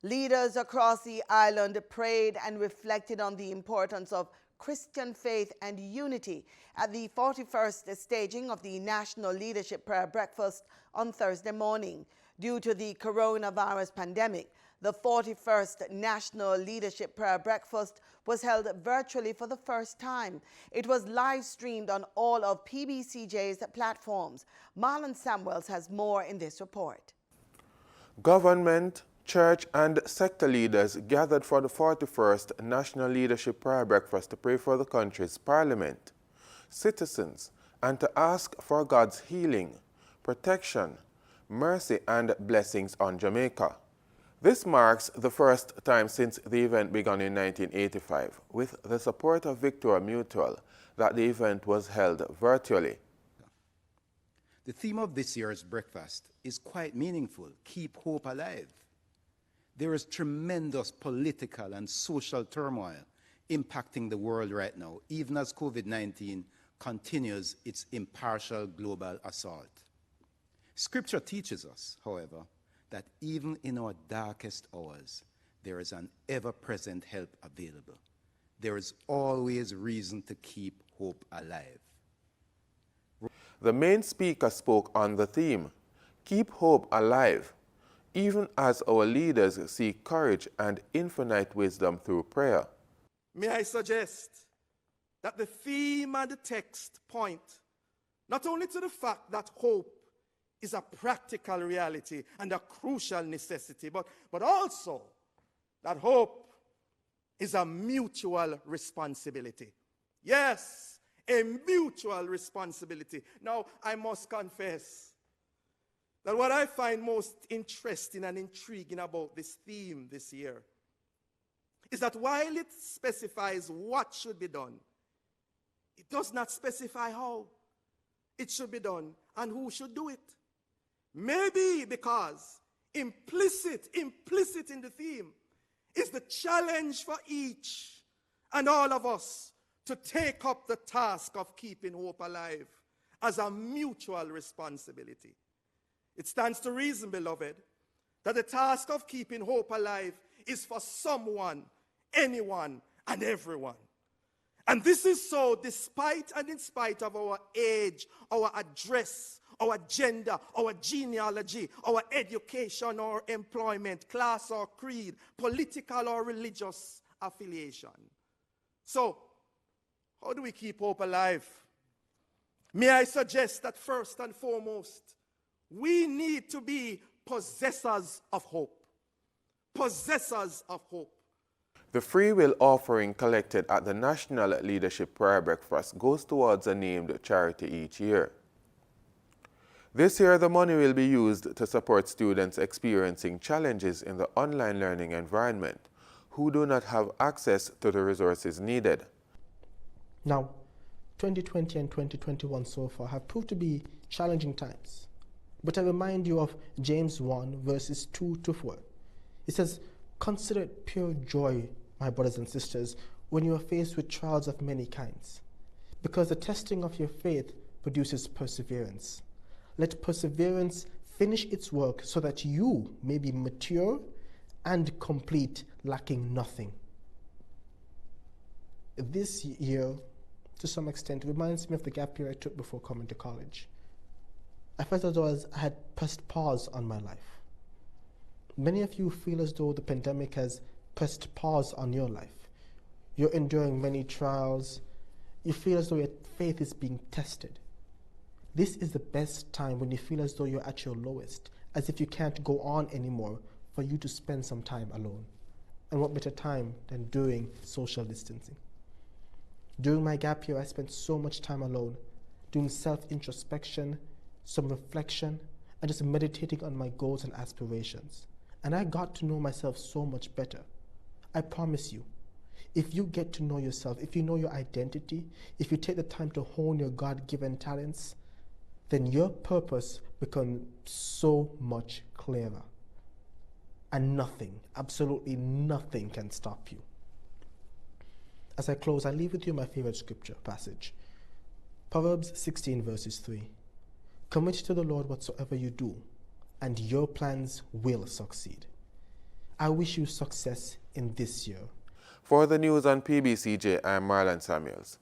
Leaders across the island prayed and reflected on the importance of Christian faith and unity at the 41st staging of the National Leadership Prayer Breakfast on Thursday morning. Due to the coronavirus pandemic, the 41st National Leadership Prayer Breakfast was held virtually for the first time. It was live streamed on all of PBCJ's platforms. Marlon Samuels has more in this report. Government, church and sector leaders gathered for the 41st National Leadership Prayer Breakfast to pray for the country's parliament, citizens, and to ask for God's healing, protection, mercy and blessings on Jamaica. This marks the first time since the event began in 1985, with the support of Victoria Mutual, that the event was held virtually. The theme of this year's breakfast is quite meaningful: keep hope alive. There is tremendous political and social turmoil impacting the world right now, even as COVID-19 continues its impartial global assault. Scripture teaches us, however, that even in our darkest hours, there is an ever-present help available. There is always reason to keep hope alive. The main speaker spoke on the theme, keep hope alive, even as our leaders seek courage and infinite wisdom through prayer. May I suggest that the theme and the text point not only to the fact that hope is a practical reality and a crucial necessity, but also that hope is a mutual responsibility. Yes, a mutual responsibility. Now, I must confess that what I find most interesting and intriguing about this theme this year is that while it specifies what should be done, it does not specify how it should be done and who should do it. Maybe because implicit in the theme is the challenge for each and all of us to take up the task of keeping hope alive as a mutual responsibility. It stands to reason, beloved, that the task of keeping hope alive is for someone, anyone, and everyone. And this is so despite and in spite of our age, our address, our gender, our genealogy, our education or employment, class or creed, political or religious affiliation. So, how do we keep hope alive? May I suggest that first and foremost, we need to be possessors of hope. Possessors of hope. The free will offering collected at the National Leadership Prayer Breakfast goes towards a named charity each year. This year, the money will be used to support students experiencing challenges in the online learning environment who do not have access to the resources needed. Now, 2020 and 2021 so far have proved to be challenging times. But I remind you of James 1, verses 2 to 4. It says, "Consider it pure joy, my brothers and sisters, when you are faced with trials of many kinds, because the testing of your faith produces perseverance. Let perseverance finish its work so that you may be mature and complete, lacking nothing." This year, to some extent, reminds me of the gap year I took before coming to college. I felt as though I had pressed pause on my life. Many of you feel as though the pandemic has pressed pause on your life. You're enduring many trials. You feel as though your faith is being tested. This is the best time when you feel as though you're at your lowest, as if you can't go on anymore, for you to spend some time alone. And what better time than during social distancing? During my gap year, I spent so much time alone, doing self-introspection, some reflection, and just meditating on my goals and aspirations. And I got to know myself so much better. I promise you, if you get to know yourself, if you know your identity, if you take the time to hone your God-given talents, then your purpose becomes so much clearer. And nothing, absolutely nothing can stop you. As I close, I leave with you my favorite scripture passage. Proverbs 16 verses 3. "Commit to the Lord whatsoever you do, and your plans will succeed." I wish you success in this year. For the news on PBCJ, I'm Marlon Samuels.